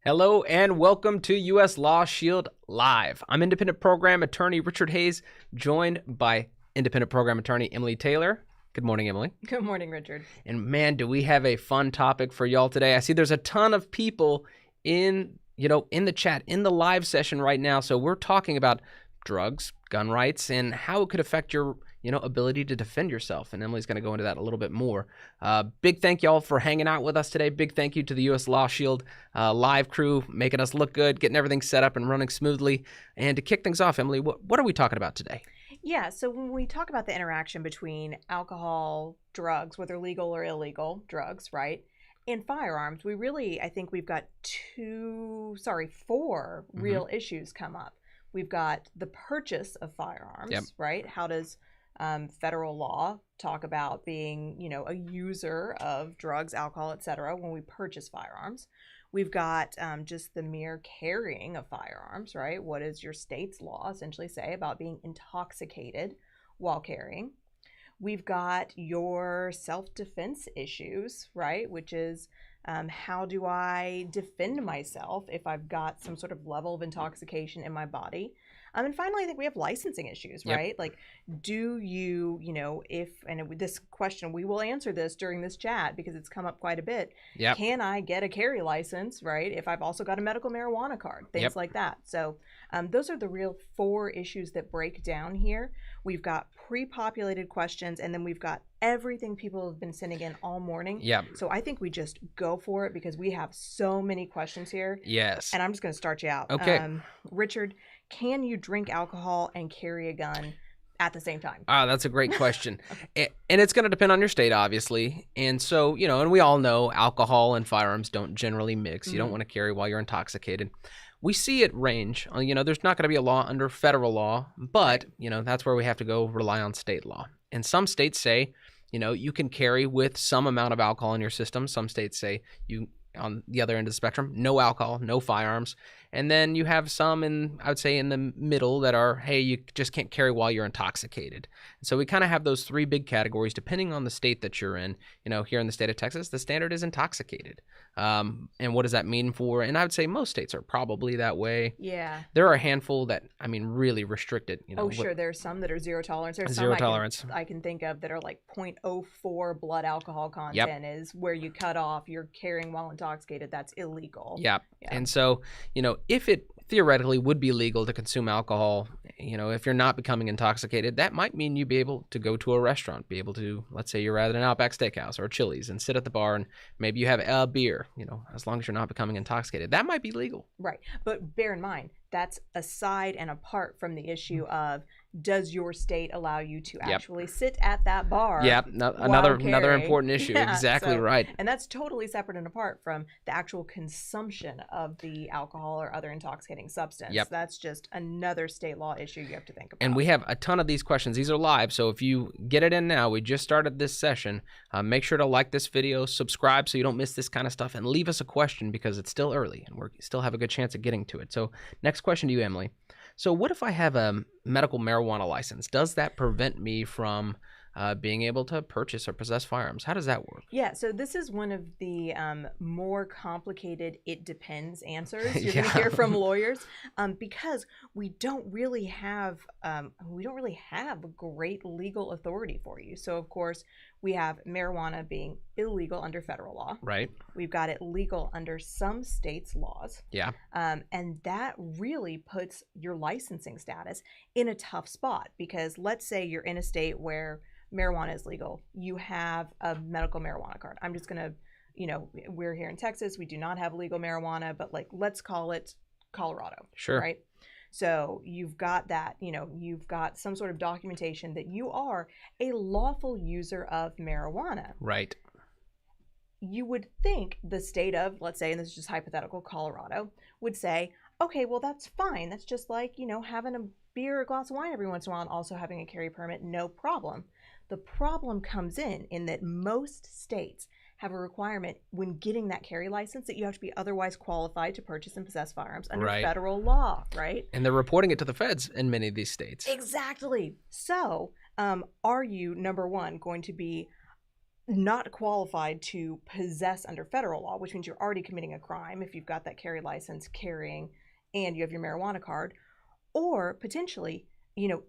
Hello and welcome to U.S. LawShield Live. I'm independent program attorney Richard Hayes, joined by independent program attorney Emily Taylor. Good morning, Emily. Good morning, Richard. And man, do we have a fun topic for y'all today. I see there's a ton of people in the chat, in the live session right now. So we're talking about drugs, gun rights, and how it could affect your ability to defend yourself. And Emily's going to go into that a little bit more. Big thank y'all for hanging out with us today. Big thank you to the U.S. LawShield live crew, making us look good, getting everything set up and running smoothly. And to kick things off, Emily, what are we talking about today? Yeah, so when we talk about the interaction between alcohol, drugs, whether legal or illegal drugs, right, and firearms, I think we've got four real issues come up. We've got the purchase of firearms, right? How does federal law talk about being, a user of drugs, alcohol, etc. when we purchase firearms? We've got just the mere carrying of firearms, right? What does your state's law essentially say about being intoxicated while carrying? We've got your self-defense issues, right? Which is how do I defend myself if I've got some sort of level of intoxication in my body? And finally, I think we have licensing issues, right? Like, do you, this question, we will answer this during this chat because it's come up quite a bit. Yep. Can I get a carry license, right, if I've also got a medical marijuana card? Things like that. So those are the real four issues that break down here. We've got pre-populated questions, and then we've got everything people have been sending in all morning. Yeah. So I think we just go for it because we have so many questions here. Yes. And I'm just going to start you out. Okay. Richard, can you drink alcohol and carry a gun at the same time? That's a great question. And it's going to depend on your state, obviously. And so, and we all know alcohol and firearms don't generally mix. You don't want to carry while you're intoxicated. We see it range. There's not going to be a law under federal law, but, that's where we have to go rely on state law. And some states say, you can carry with some amount of alcohol in your system. Some states say you, on the other end of the spectrum, no alcohol, no firearms. And then you have some I would say in the middle that are, hey, you just can't carry while you're intoxicated. And so we kind of have those three big categories depending on the state that you're in. Here in the state of Texas, the standard is intoxicated. And what does that mean for, and I would say most states are probably that way. Yeah. There are a handful that, really restrict it. Sure. There's some that are zero tolerance. There's zero some tolerance. I can think of that are like 0.04 blood alcohol content is where you cut off. You're carrying while intoxicated. That's illegal. Yep. Yeah. And so, if it theoretically would be legal to consume alcohol, if you're not becoming intoxicated, that might mean you'd be able to go to a restaurant, be able to, let's say you're at an Outback Steakhouse or Chili's and sit at the bar and maybe you have a beer, as long as you're not becoming intoxicated. That might be legal. Right. But bear in mind, that's aside and apart from the issue of does your state allow you to actually sit at that bar? Yeah, another important issue. Yeah, exactly right. And that's totally separate and apart from the actual consumption of the alcohol or other intoxicating substance. Yep. That's just another state law issue you have to think about. And we have a ton of these questions. These are live, so if you get it in now, we just started this session. Make sure to like this video, subscribe so you don't miss this kind of stuff, and leave us a question because it's still early and we still have a good chance of getting to it. So next question to you, Emily. So what if I have a medical marijuana license? Does that prevent me from being able to purchase or possess firearms? How does that work? Yeah, so this is one of the more complicated "it depends" answers you're going to hear from lawyers because we don't really have great legal authority for you. So of course we have marijuana being illegal under federal law. Right. We've got it legal under some states' laws. Yeah. And that really puts your licensing status in a tough spot because let's say you're in a state where marijuana is legal. You have a medical marijuana card. I'm just going to, we're here in Texas. We do not have legal marijuana, but let's call it Colorado. Sure. Right. So you've got that, you've got some sort of documentation that you are a lawful user of marijuana. Right. You would think the state of, let's say, and this is just hypothetical, Colorado, would say, okay, well, that's fine. That's just like, having a beer or a glass of wine every once in a while and also having a carry permit, no problem. The problem comes in that most states have a requirement when getting that carry license that you have to be otherwise qualified to purchase and possess firearms under federal law, right? And they're reporting it to the feds in many of these states. Exactly. So are you, number one, going to be not qualified to possess under federal law, which means you're already committing a crime if you've got that carry license carrying and you have your marijuana card, or potentially,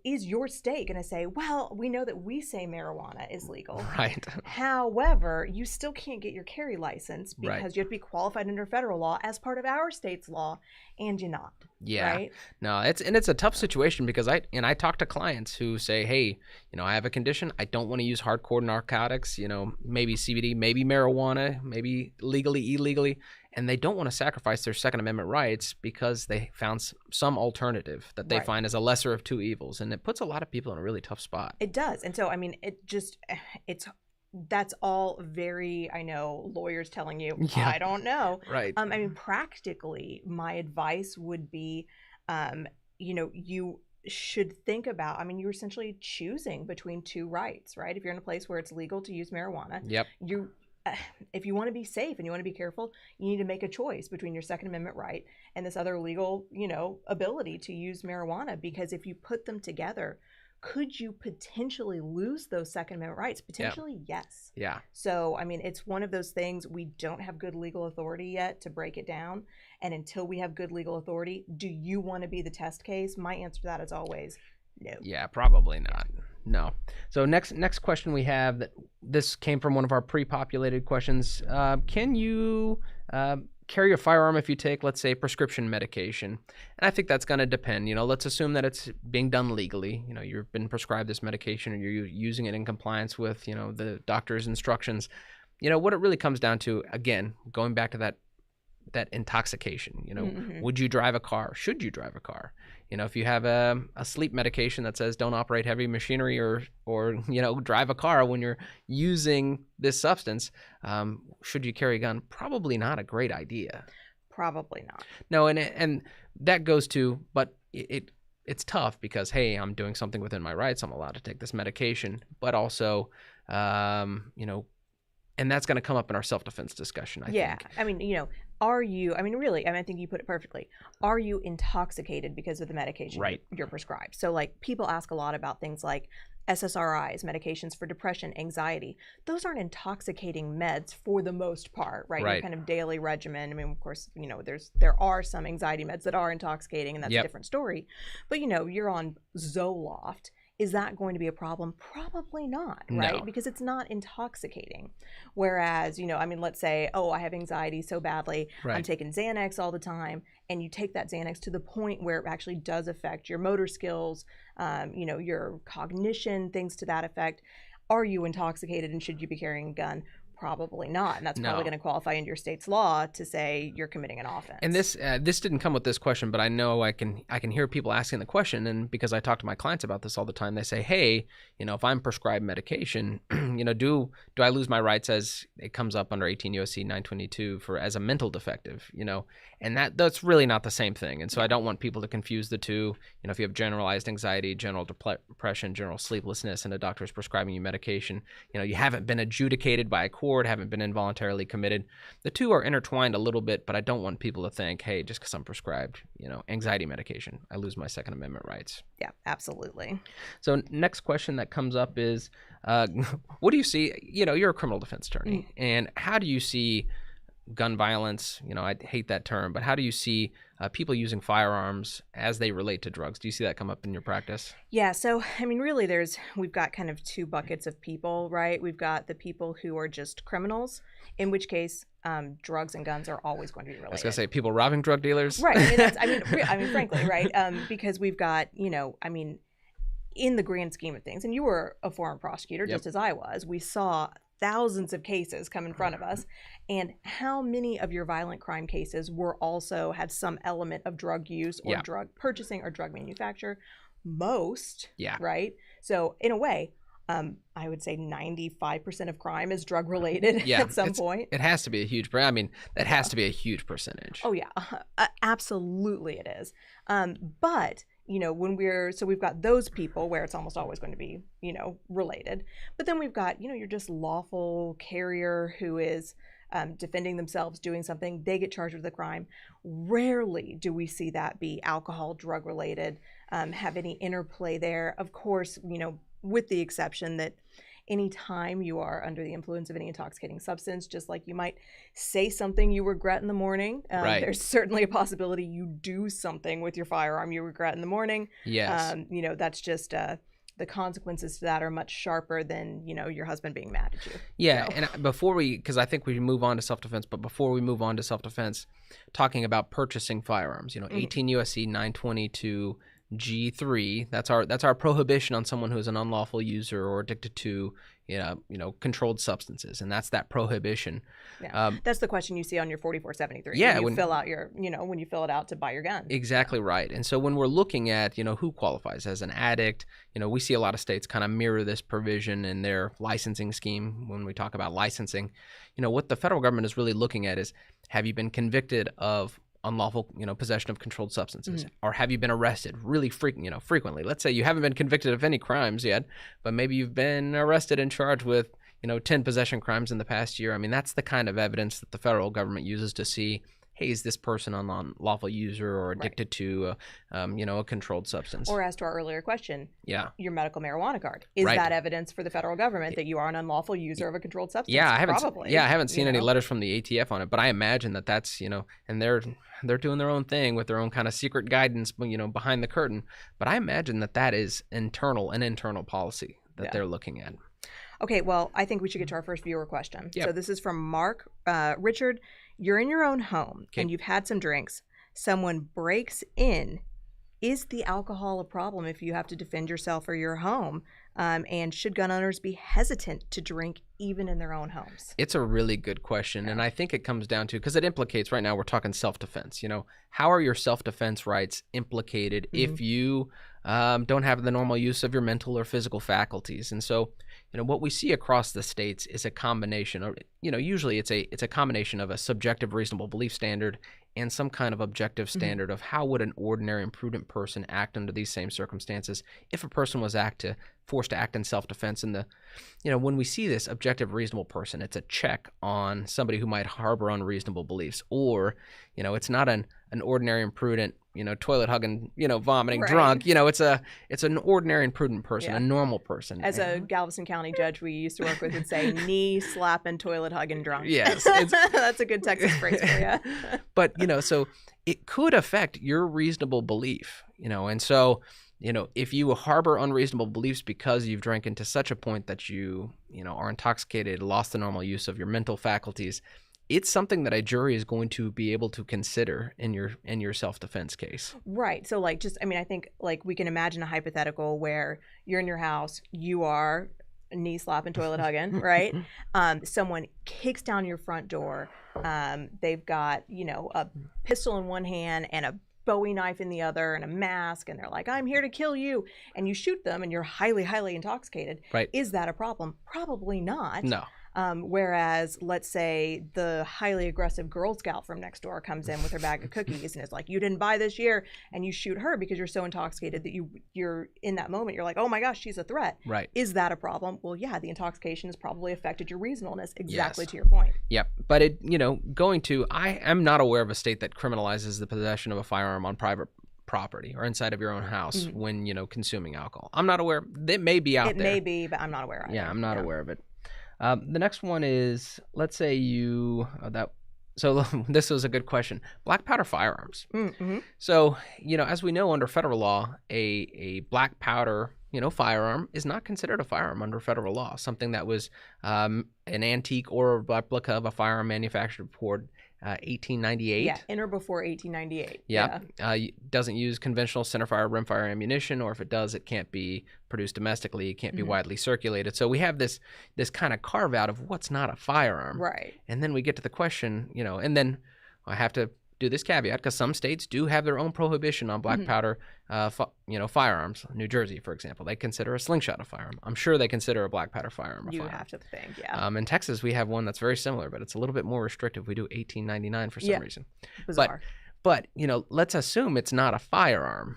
is your state going to say, well, we know that we say marijuana is legal. Right. However, you still can't get your carry license because Right. you have to be qualified under federal law as part of our state's law, and you're not. Yeah. Right? No, it's a tough situation because I talk to clients who say, hey, I have a condition. I don't want to use hardcore narcotics, maybe CBD, maybe marijuana, maybe legally, illegally. And they don't want to sacrifice their Second Amendment rights because they found some alternative that they find as a lesser of two evils. And it puts a lot of people in a really tough spot. It does. And so, I mean, that's all very, I know, lawyers telling you, Yeah. I don't know. Right. I mean, practically, my advice would be, you should think about, I mean, you're essentially choosing between two rights, right? If you're in a place where it's legal to use marijuana, Yep. if you want to be safe and you want to be careful, you need to make a choice between your Second Amendment right and this other legal, ability to use marijuana. Because if you put them together, could you potentially lose those Second Amendment rights? Potentially, yes. Yeah. So, I mean, it's one of those things, we don't have good legal authority yet to break it down. And until we have good legal authority, do you want to be the test case? My answer to that is always no. Yeah, probably not. No. So next question we have, that this came from one of our pre-populated questions. Can you carry a firearm if you take, let's say, prescription medication? And I think that's going to depend. Let's assume that it's being done legally. You've been prescribed this medication, or you're using it in compliance with, the doctor's instructions. What it really comes down to, again, going back to that intoxication, Mm-hmm. Would you drive a car? Should you drive a car? If you have a sleep medication that says don't operate heavy machinery or drive a car when you're using this substance, should you carry a gun? Probably not a great idea. Probably not. No, and that goes to, but it's tough because, hey, I'm doing something within my rights. I'm allowed to take this medication, but also, and that's going to come up in our self-defense discussion, I think. I mean, really, I think you put it perfectly. Are you intoxicated because of the medication you're prescribed? So, like, people ask a lot about things like SSRIs, medications for depression, anxiety. Those aren't intoxicating meds for the most part, right? Your kind of daily regimen. I mean, of course, there are some anxiety meds that are intoxicating, and that's a different story. But, you're on Zoloft. Is that going to be a problem? Probably not, right? No. Because it's not intoxicating. Whereas, let's say, oh, I have anxiety so badly, I'm taking Xanax all the time, and you take that Xanax to the point where it actually does affect your motor skills, your cognition, things to that effect. Are you intoxicated, and should you be carrying a gun? Probably not, and that's probably going to qualify into your state's law to say you're committing an offense. And this didn't come with this question, but I know I can hear people asking the question, and because I talk to my clients about this all the time, they say, hey, if I'm prescribed medication, do I lose my rights as it comes up under 18 U.S.C. 922 as a mental defective, and that's really not the same thing. And so I don't want people to confuse the two. If you have generalized anxiety, general depression, general sleeplessness, and a doctor is prescribing you medication, you haven't been adjudicated by a court, haven't been involuntarily committed. The two are intertwined a little bit, but I don't want people to think, hey, just because I'm prescribed, anxiety medication, I lose my Second Amendment rights. Yeah, absolutely. So next question that comes up is, what do you see? You're a criminal defense attorney, and how do you see gun violence? I hate that term, but how do you see people using firearms as they relate to drugs? Do you see that come up in your practice? Yeah, so I mean, really, we've got kind of two buckets of people, right? We've got the people who are just criminals, in which case drugs and guns are always going to be related. I was gonna say people robbing drug dealers, right? I mean, frankly, right? Because we've got, in the grand scheme of things, and you were a former prosecutor just as I was, we saw thousands of cases come in front of us, and how many of your violent crime cases had some element of drug use or drug purchasing or drug manufacture? Most, right? So in a way, I would say 95% of crime is drug related at some point. It has to be a huge, that has to be a huge percentage. Oh yeah, absolutely it is. But we've got those people where it's almost always going to be, related. But then we've got, your just lawful carrier who is defending themselves, doing something, they get charged with a crime. Rarely do we see that be alcohol, drug related, have any interplay there. Of course, with the exception that anytime you are under the influence of any intoxicating substance, just like you might say something you regret in the morning, Right. there's certainly a possibility you do something with your firearm you regret in the morning. Yes. That's just the consequences to that are much sharper than, your husband being mad at you. Yeah, So. and because I think we move on to self-defense, but before we move on to self-defense, talking about purchasing firearms, 18 USC 922 G3, that's our prohibition on someone who is an unlawful user or addicted to, controlled substances, and that's that prohibition. Yeah, that's the question you see on your 4473. Yeah, when you fill out when you fill it out to buy your gun. Exactly right. And so when we're looking at, who qualifies as an addict, we see a lot of states kind of mirror this provision in their licensing scheme. When we talk about licensing, what the federal government is really looking at is, have you been convicted of unlawful, possession of controlled substances, or have you been arrested really frequently? Let's say you haven't been convicted of any crimes yet, but maybe you've been arrested and charged with, 10 possession crimes in the past year. I mean, that's the kind of evidence that the federal government uses to see, hey, is this person an unlawful user or addicted to, a controlled substance? Or as to our earlier question, yeah, your medical marijuana card. Is that evidence for the federal government that you are an unlawful user of a controlled substance? Yeah, I haven't seen any know? letters from the ATF on it, but I imagine that's, and they're doing their own thing with their own kind of secret guidance, behind the curtain. But I imagine that is an internal policy that they're looking at. Okay, well, I think we should get to our first viewer question. Yep. So this is from Mark. Richard, you're in your own home and you've had some drinks. Someone breaks in. Is the alcohol a problem if you have to defend yourself or your home? And should gun owners be hesitant to drink even in their own homes? It's a really good question. And I think it comes down to, because it implicates, right now we're talking self-defense. How are your self-defense rights implicated if you don't have the normal use of your mental or physical faculties? And so, what we see across the states is a combination of, usually it's a combination of a subjective reasonable belief standard and some kind of objective standard of how would an ordinary and prudent person act under these same circumstances if a person was forced to act in self-defense. And when we see this objective reasonable person, it's a check on somebody who might harbor unreasonable beliefs, or it's not an ordinary and prudent, toilet hugging, vomiting drunk. It's an ordinary and prudent person, a normal person. As a Galveston County judge we used to work with would say, knee slapping, toilet hugging drunk. Yes. That's a good Texas phrase for you. But, so it could affect your reasonable belief, and so, if you harbor unreasonable beliefs because you've drank into such a point that you, are intoxicated, lost the normal use of your mental faculties, it's something that a jury is going to be able to consider in your self-defense case. Right. So I think we can imagine a hypothetical where you're in your house, you are knee slapping, toilet hugging, right? Someone kicks down your front door. They've got, a pistol in one hand and a Bowie knife in the other and a mask, and they're like, I'm here to kill you. And you shoot them and you're highly, highly intoxicated. Right. Is that a problem? Probably not. No. Whereas, let's say the highly aggressive Girl Scout from next door comes in with her bag of cookies and is like, you didn't buy this year, and you shoot her because you're so intoxicated that you're in that moment, you're like, oh my gosh, she's a threat. Right. Is that a problem? Well, yeah, the intoxication has probably affected your reasonableness, exactly Yes. to your point. Yep. But I am not aware of a state that criminalizes the possession of a firearm on private property or inside of your own house when, consuming alcohol. I'm not aware. It may be out there. It may be, but I'm not aware of it. Yeah, I'm not aware of it. The next one is, let's say so this was a good question. Black powder firearms. Mm-hmm. So, as we know under federal law, a black powder, firearm is not considered a firearm under federal law. Something that was an antique or a replica of a firearm manufactured before 1898. Yeah, in or before 1898. Yeah. Doesn't use conventional centerfire, rimfire ammunition, or if it does, it can't be produced domestically. It can't be widely circulated. So we have this kind of carve out of what's not a firearm. Right. And then we get to the question, and then I have to do this caveat because some states do have their own prohibition on black powder, firearms. New Jersey, for example, they consider a slingshot a firearm. I'm sure they consider a black powder firearm a firearm. You have to think, yeah. In Texas, we have one that's very similar, but it's a little bit more restrictive. We do 1899 for some reason. Bizarre. But let's assume it's not a firearm.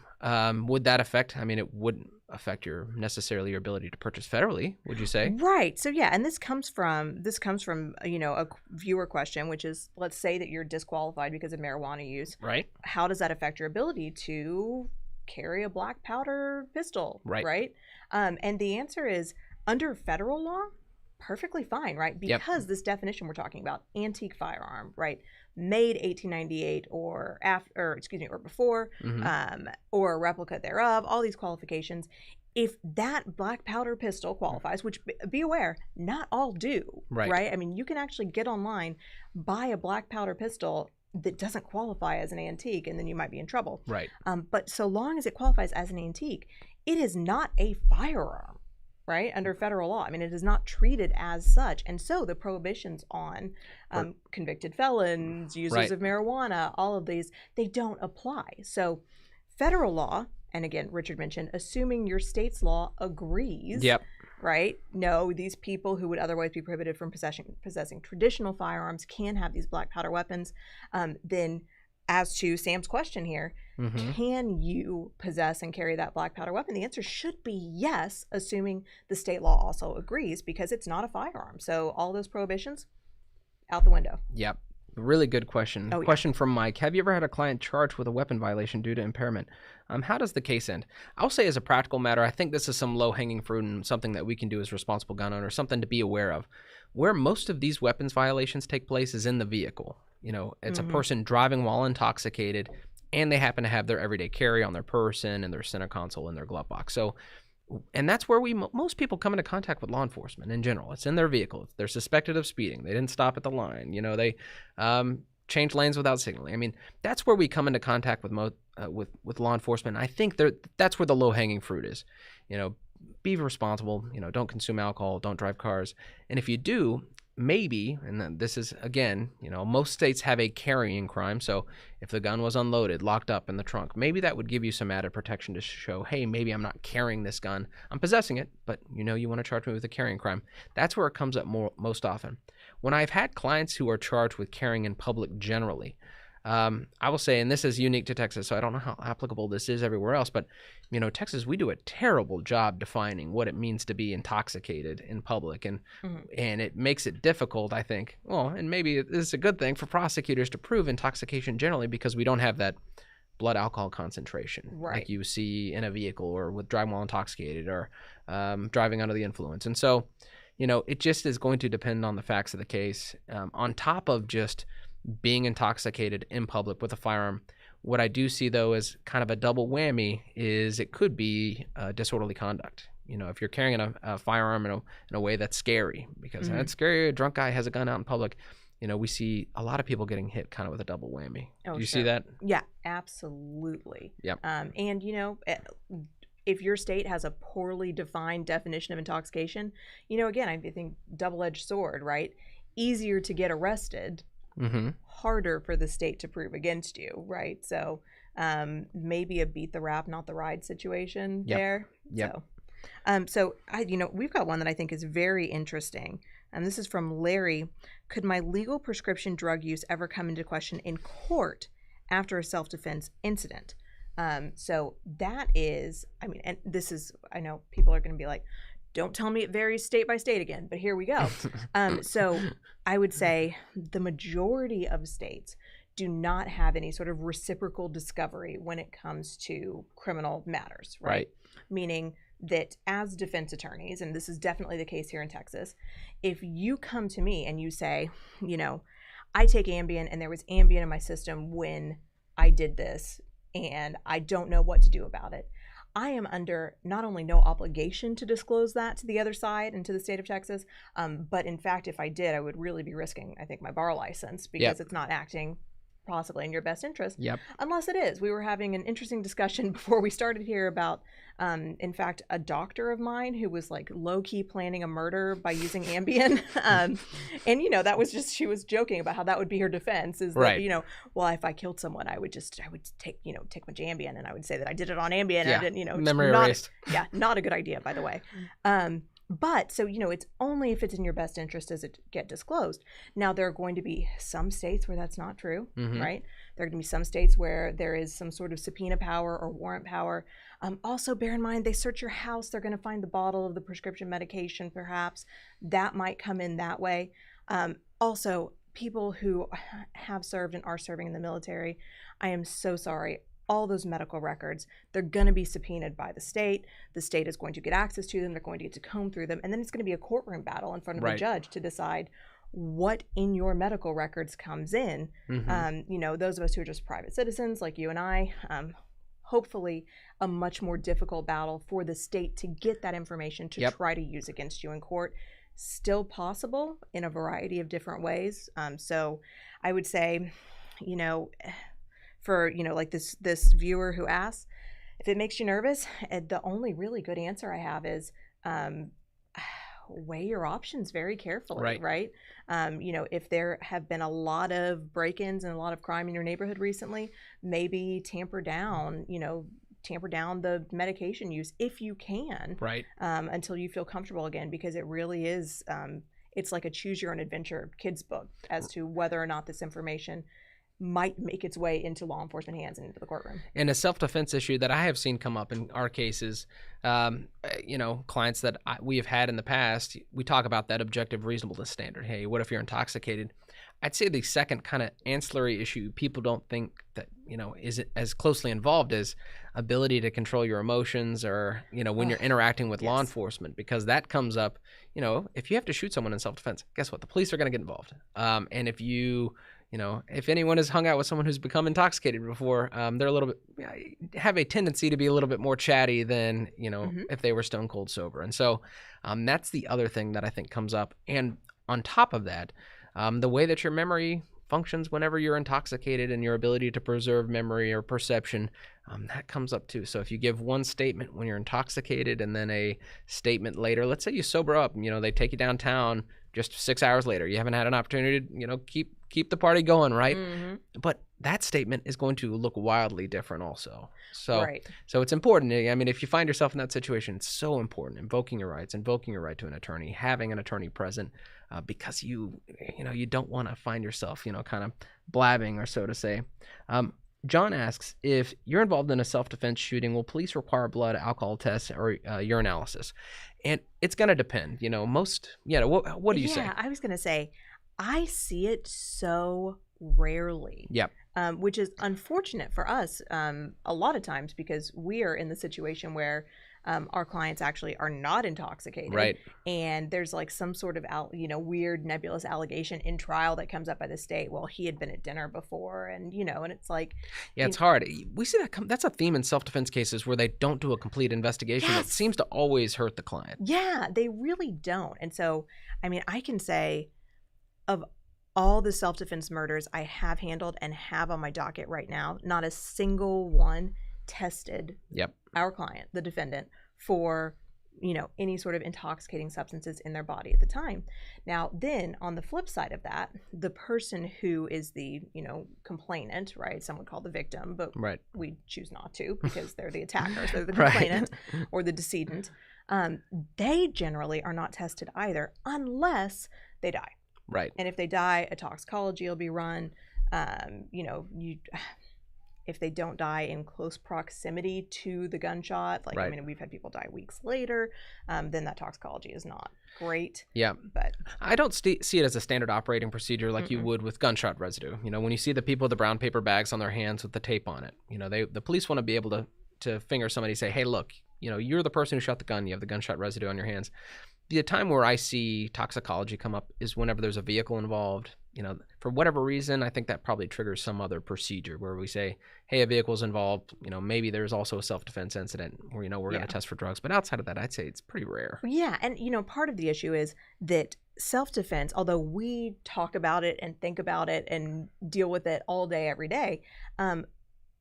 Would that affect? It wouldn't affect your ability to purchase federally, would you say? Right. So yeah, and this comes from a viewer question, which is, let's say that you're disqualified because of marijuana use. Right. How does that affect your ability to carry a black powder pistol? Right. Right. And the answer is, Under federal law, perfectly fine, right? Yep. Because this definition we're talking about, antique firearm, right? Made 1898 or after, or excuse me, or before, or a replica thereof, all these qualifications. If that black powder pistol qualifies, which be aware, not all do, right? I mean, you can actually get online, buy a black powder pistol that doesn't qualify as an antique, and then you might be in trouble. Right. But so long as it qualifies as an antique, it is not a firearm, right? Under federal law. I mean, it is not treated as such. And so the prohibitions on convicted felons, users of marijuana, all of these, they don't apply. So federal law, and again, Richard mentioned, assuming your state's law agrees, right? No, these people who would otherwise be prohibited from possessing traditional firearms can have these black powder weapons. Then, as to Sam's question here, can you possess and carry that black powder weapon? The answer should be yes, assuming the state law also agrees, because it's not a firearm. So all those prohibitions, out the window. Yep. Really good question. Question from Mike. Have you ever had a client charged with a weapon violation due to impairment? How does the case end? I'll say as a practical matter, I think this is some low-hanging fruit and something that we can do as responsible gun owners, something to be aware of. Where most of these weapons violations take place is in the vehicle. You know, it's a person driving while intoxicated, and they happen to have their everyday carry on their person and their center console in their glove box. So, and that's where most people come into contact with law enforcement in general. It's in their vehicle. They're suspected of speeding. They didn't stop at the line. You know, they change lanes without signaling. I mean, that's where we come into contact with law enforcement. I think that's where the low-hanging fruit is. You know, be responsible. You know, don't consume alcohol. Don't drive cars. And if you do, maybe, and then this is, again, you know, most states have a carrying crime. So if the gun was unloaded, locked up in the trunk, maybe that would give you some added protection to show, hey, maybe I'm not carrying this gun. I'm possessing it, but you know, you want to charge me with a carrying crime. That's where it comes up most often. When I've had clients who are charged with carrying in public generally, I will say, and this is unique to Texas, so I don't know how applicable this is everywhere else, but, you know, Texas, we do a terrible job defining what it means to be intoxicated in public, and it makes it difficult, I think. Well, and maybe this is a good thing for prosecutors to prove intoxication generally, because we don't have that blood alcohol concentration like you see in a vehicle, or with driving while intoxicated, or driving under the influence. And so, you know, it just is going to depend on the facts of the case. On top of just being intoxicated in public with a firearm, what I do see, though, is kind of a double whammy is it could be disorderly conduct. You know, if you're carrying a firearm in a way that's scary, because that's scary. A drunk guy has a gun out in public. You know, we see a lot of people getting hit kind of with a double whammy. Do you see that? Yeah, absolutely. Yep. And, you know, if your state has a poorly defined definition of intoxication, you know, again, I think double-edged sword, right? Easier to get arrested, harder for the state to prove against you, right? So maybe a beat the rap, not the ride situation there. Yep. So you know, we've got one that I think is very interesting. And this is from Larry. Could my legal prescription drug use ever come into question in court after a self-defense incident? So that is, I mean, and this is, I know people are going to be like, don't tell me it varies state by state again, but here we go. So I would say the majority of states do not have any sort of reciprocal discovery when it comes to criminal matters, right? Meaning that as defense attorneys, and this is definitely the case here in Texas, if you come to me and you say, you know, I take Ambien and there was Ambien in my system when I did this and I don't know what to do about it, I am under not only no obligation to disclose that to the other side and to the state of Texas, but in fact, if I did, I would really be risking, I think, my bar license, because it's not acting possibly in your best interest, unless it is. We were having an interesting discussion before we started here about, in fact, a doctor of mine who was like low-key planning a murder by using Ambien. And, you know, that was just, she was joking about how that would be her defense, is that, you know, well, if I killed someone, I would take much Ambien, and I would say that I did it on Ambien. I didn't, you know, memory erased. Not a good idea, by the way. But so, you know, it's only if it's in your best interest does it get disclosed. Now, there are going to be some states where that's not true, right? There are going to be some states where there is some sort of subpoena power or warrant power. Also, bear in mind, they search your house. They're going to find the bottle of the prescription medication, perhaps. That might come in that way. Also, people who have served and are serving in the military, I am so sorry. all those medical records. They're going to be subpoenaed by the state. The state is going to get access to them. They're going to get to comb through them. And then it's going to be a courtroom battle in front of the judge to decide what in your medical records comes in. You know, those of us who are just private citizens like you and I, hopefully a much more difficult battle for the state to get that information to try to use against you in court. Still possible in a variety of different ways. So I would say, you know, for, you know, like this viewer who asks, if it makes you nervous, the only really good answer I have is weigh your options very carefully, right? You know, if there have been a lot of break-ins and a lot of crime in your neighborhood recently, maybe tamper down the medication use if you can, until you feel comfortable again, because it really is, it's like a choose your own adventure kids book as to whether or not this information might make its way into law enforcement hands and into the courtroom. And a self-defense issue that I have seen come up in our cases, you know, clients that we have had in the past, we talk about that objective reasonableness standard. Hey, what if you're intoxicated? I'd say the second kind of ancillary issue people don't think that, you know, is as closely involved as ability to control your emotions, or, you know, when you're interacting with law enforcement, because that comes up, you know, if you have to shoot someone in self-defense, guess what? The police are going to get involved. And if you know, if anyone has hung out with someone who's become intoxicated before, they're a little bit, have a tendency to be a little bit more chatty than, you know, if they were stone cold sober. And so that's the other thing that I think comes up. And on top of that, the way that your memory functions whenever you're intoxicated and your ability to preserve memory or perception, that comes up too. So if you give one statement when you're intoxicated and then a statement later, let's say you sober up, you know, they take you downtown just 6 hours later, you haven't had an opportunity to, you know, keep the party going, right? But that statement is going to look wildly different also. So, so it's important. I mean, if you find yourself in that situation, it's so important. Invoking your rights, invoking your right to an attorney, having an attorney present, because you know, you don't want to find yourself, you know, kind of blabbing, or so to say. John asks, if you're involved in a self-defense shooting, will police require blood alcohol tests or urinalysis? And it's going to depend, you know, what do you say? Yeah, I was going to say, I see it so rarely. Which is unfortunate for us a lot of times, because we are in the situation where our clients actually are not intoxicated, and there's like some sort of you know, weird nebulous allegation in trial that comes up by the state. Well, he had been at dinner before, and you know, and it's like, it's hard. We see that that's a theme in self-defense cases where they don't do a complete investigation. It seems to always hurt the client. Yeah, they really don't. And so, I mean, I can say, of all the self-defense murders I have handled and have on my docket right now, not a single one tested our client, the defendant, for, you know, any sort of intoxicating substances in their body at the time. Now, then on the flip side of that, the person who is the, you know, complainant, right? Some would call the victim, but we choose not to, because they're the attackers, they're the complainant or the decedent. They generally are not tested either, unless they die. And if they die, a toxicology will be run. You know, if they don't die in close proximity to the gunshot, like, I mean, we've had people die weeks later, then that toxicology is not great. But I don't see it as a standard operating procedure like you would with gunshot residue. You know, when you see the people with the brown paper bags on their hands with the tape on it, you know, the police want to be able to finger somebody, say, hey, look, you know, you're the person who shot the gun, you have the gunshot residue on your hands. The time where I see toxicology come up is whenever there's a vehicle involved. You know, for whatever reason, I think that probably triggers some other procedure where we say, hey, a vehicle's involved. You know, maybe there's also a self-defense incident where, you know, we're going to test for drugs. But outside of that, I'd say it's pretty rare. Yeah. And, you know, part of the issue is that self-defense, although we talk about it and think about it and deal with it all day, every day,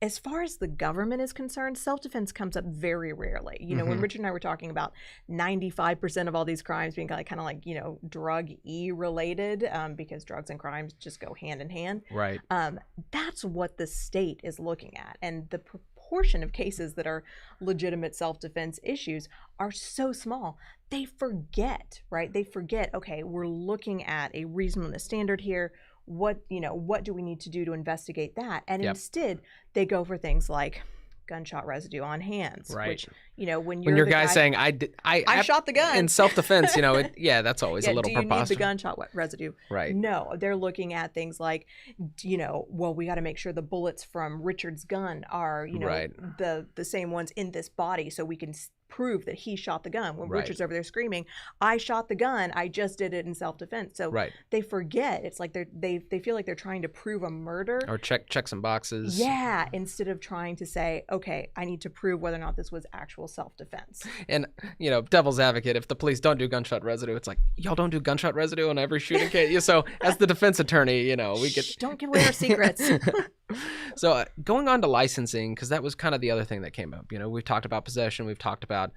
as far as the government is concerned, self-defense comes up very rarely. You know, when Richard and I were talking about 95% of all these crimes being kind of like, you know, drug-y related, because drugs and crimes just go hand in hand. That's what the state is looking at. And the proportion of cases that are legitimate self-defense issues are so small. They forget, They forget, okay, we're looking at a reasonableness standard here. What do we need to do to investigate that? And instead, they go for things like gunshot residue on hands, which, when When you're your the guy's guy saying, I shot the gun in self-defense, that's always a yeah, little do you need the preposterous. gunshot residue? Right. No, they're looking at things like, well, we got to make sure the bullets from Richard's gun are, Right. the same ones in this body, so we can prove that he shot the gun. When Right. Richard's over there screaming, "I shot the gun. I just did it in self-defense." So Right. they forget. It's like they feel like they're trying to prove a murder. Or check some boxes. Yeah, instead of trying to say, okay, I need to prove whether or not this was actual self-defense. And, devil's advocate, if the police don't do gunshot residue, it's like, y'all don't do gunshot residue on every shooting case. So as the defense attorney, we get... Shh, don't give away our secrets. So going on to licensing, because that was kind of the other thing that came up. We've talked about possession. We've talked about,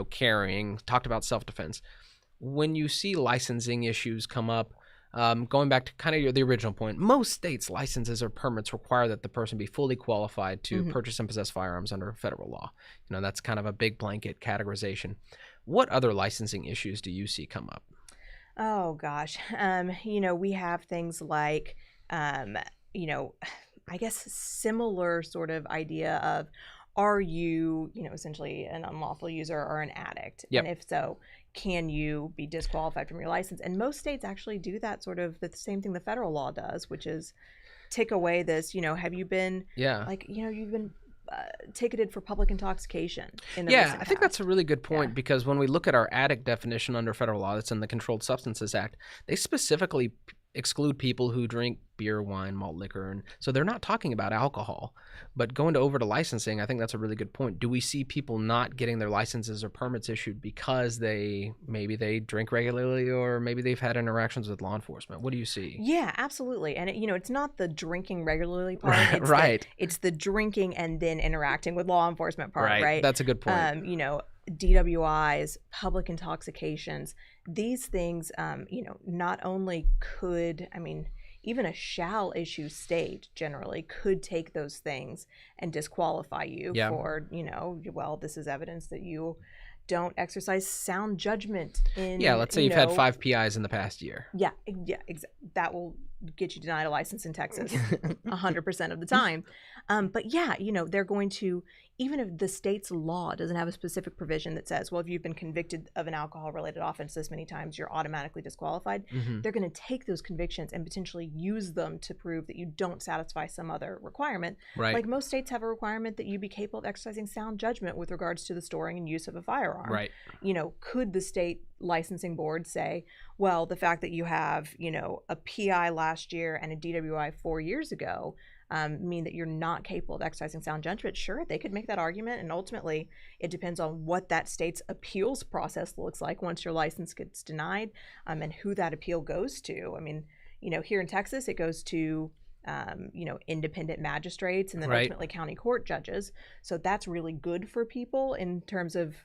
carrying, talked about self-defense. When you see licensing issues come up, going back to kind of the original point, most states' licenses or permits require that the person be fully qualified to purchase and possess firearms under federal law. That's kind of a big blanket categorization. What other licensing issues do you see come up? Oh, gosh. We have things like, I guess similar sort of idea of, are you, essentially an unlawful user or an addict? Yep. And if so, can you be disqualified from your license? And most states actually do that sort of the same thing the federal law does, which is take away this, have you been, you've been ticketed for public intoxication in the recent I think past. that's a really good point because when we look at our addict definition under federal law that's in the Controlled Substances Act, they specifically exclude people who drink beer, wine, malt liquor, and so they're not talking about alcohol. But going over to licensing, I think that's a really good point. Do we see people not getting their licenses or permits issued because maybe they drink regularly or maybe they've had interactions with law enforcement? What do you see? Yeah, absolutely. And it's not the drinking regularly part. It's Right. It's the drinking and then interacting with law enforcement part, right? That's a good point. DWIs, public intoxications, these things, not only could, even a shall issue state generally could take those things and disqualify you for, well, this is evidence that you don't exercise sound judgment in, let's say you've had 5 PIs in the past year. Yeah, that will get you denied a license in Texas 100% of the time. But they're going to, even if the state's law doesn't have a specific provision that says, well, if you've been convicted of an alcohol-related offense this many times, you're automatically disqualified. They're going to take those convictions and potentially use them to prove that you don't satisfy some other requirement. Right. Like most states have a requirement that you be capable of exercising sound judgment with regards to the storing and use of a firearm. Right. Could the state licensing board say, well, the fact that you have, a PI last year and a DWI 4 years ago mean that you're not capable of exercising sound judgment? Sure, they could make that argument, and ultimately it depends on what that state's appeals process looks like once your license gets denied, and who that appeal goes to. Here in Texas, it goes to independent magistrates and then ultimately county court judges. So that's really good for people in terms of,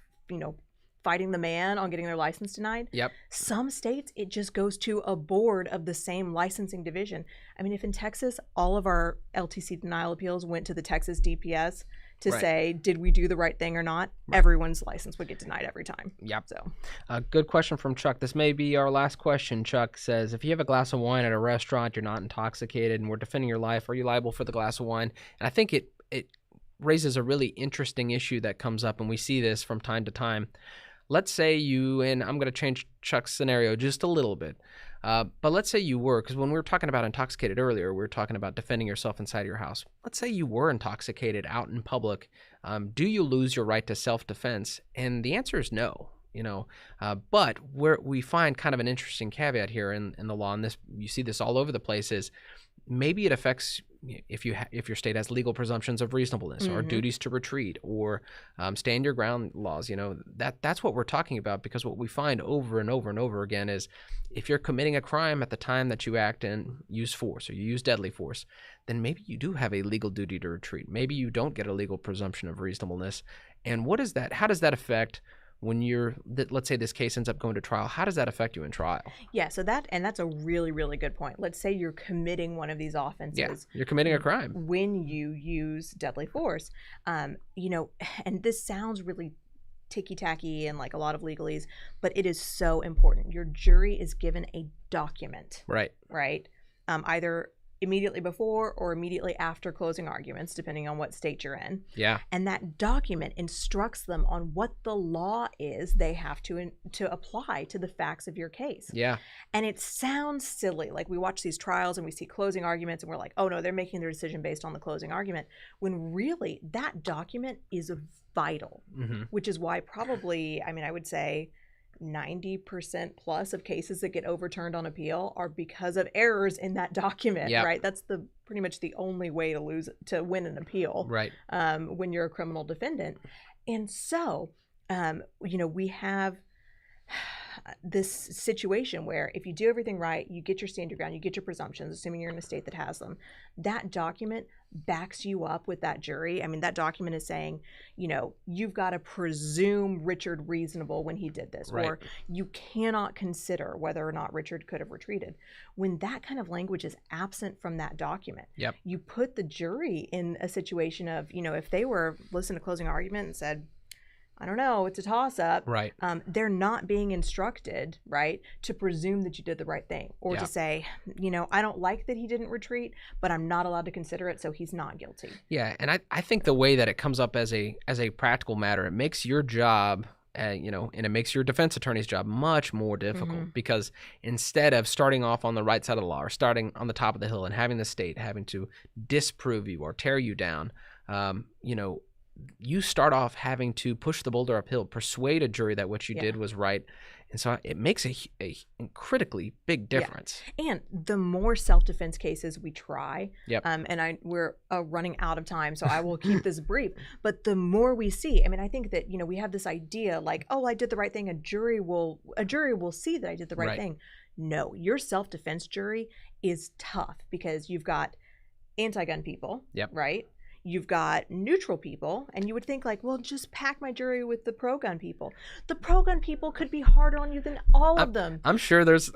fighting the man on getting their license denied. Yep. Some states, it just goes to a board of the same licensing division. If in Texas, all of our LTC denial appeals went to the Texas DPS to say, did we do the right thing or not? Everyone's license would get denied every time. Yep. So, good question from Chuck. This may be our last question. Chuck says, if you have a glass of wine at a restaurant, you're not intoxicated, and we're defending your life, are you liable for the glass of wine? And I think it raises a really interesting issue that comes up, and we see this from time to time. Let's say you, and I'm going to change Chuck's scenario just a little bit, but let's say you were, because when we were talking about intoxicated earlier, we were talking about defending yourself inside your house. Let's say you were intoxicated out in public. Do you lose your right to self-defense? And the answer is no. But where we find kind of an interesting caveat here in the law, and this you see this all over the place, is maybe it affects if your state has legal presumptions of reasonableness or duties to retreat or stand your ground laws. That's what we're talking about, because what we find over and over and over again is if you're committing a crime at the time that you act and use force or you use deadly force, then maybe you do have a legal duty to retreat. Maybe you don't get a legal presumption of reasonableness. And what is that? How does that affect when let's say this case ends up going to trial? How does that affect you in trial? Yeah, that's a really, really good point. Let's say you're committing one of these offenses. Yeah, you're committing a crime. When you use deadly force, and this sounds really ticky-tacky and like a lot of legalese, but it is so important. Your jury is given a document. Right. Right? Either immediately before or immediately after closing arguments, depending on what state you're in. Yeah. And that document instructs them on what the law is they have to apply to the facts of your case. Yeah. And it sounds silly. Like we watch these trials and we see closing arguments and we're like, oh no, they're making their decision based on the closing argument. When really that document is vital, which is why probably, I mean, I would say 90% plus of cases that get overturned on appeal are because of errors in that document, right? That's pretty much the only way to win an appeal, right? When you're a criminal defendant. And so, we have this situation where if you do everything right, you get your stand your ground, you get your presumptions, assuming you're in a state that has them. That document backs you up with that jury. I mean, that document is saying, you've got to presume Richard reasonable when he did this, or you cannot consider whether or not Richard could have retreated. When that kind of language is absent from that document, you put the jury in a situation of, if they were listening to closing argument and said, I don't know, it's a toss-up. Right. They're not being instructed, right, to presume that you did the right thing, or to say, I don't like that he didn't retreat, but I'm not allowed to consider it, so he's not guilty. Yeah, and I think the way that it comes up as a practical matter, it makes your job, and it makes your defense attorney's job much more difficult, because instead of starting off on the right side of the law or starting on the top of the hill and having the state having to disprove you or tear you down, you start off having to push the boulder uphill, persuade a jury that what you did was right. And so it makes a critically big difference. Yeah. And the more self-defense cases we try, and we're running out of time, so I will keep this brief, but the more we see, I mean, I think that, we have this idea like, oh, I did the right thing. A jury will see that I did the right thing. No, your self-defense jury is tough because you've got anti-gun people, right? You've got neutral people, and you would think like, well, just pack my jury with the pro-gun people. The pro-gun people could be harder on you than all of them. I'm sure there's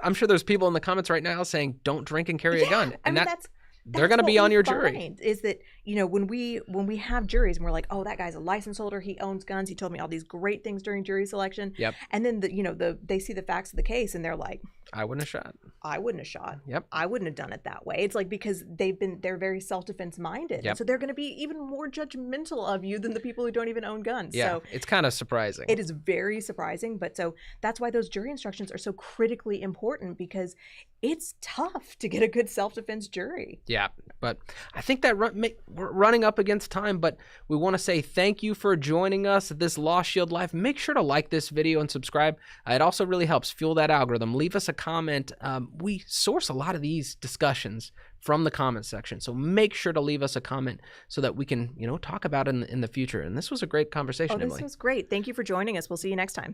people in the comments right now saying, "Don't drink and carry a gun," and that's they're going to be on your jury. Is that when we have juries and we're like, oh, that guy's a license holder, he owns guns, he told me all these great things during jury selection. And then they see the facts of the case and they're like, I wouldn't have shot. I wouldn't have shot. I wouldn't have done it that way. It's like because they're very self-defense minded. So they're going to be even more judgmental of you than the people who don't even own guns. Yeah, so it's kind of surprising. It is very surprising, but so that's why those jury instructions are so critically important, because it's tough to get a good self-defense jury. Yeah, but I think that we're running up against time, but we want to say thank you for joining us at this LawShield Live. Make sure to like this video and subscribe. It also really helps fuel that algorithm. Leave us a comment. We source a lot of these discussions from the comment section, so make sure to leave us a comment so that we can, talk about it in the future. And this was a great conversation, Emily. This was great. Thank you for joining us. We'll see you next time.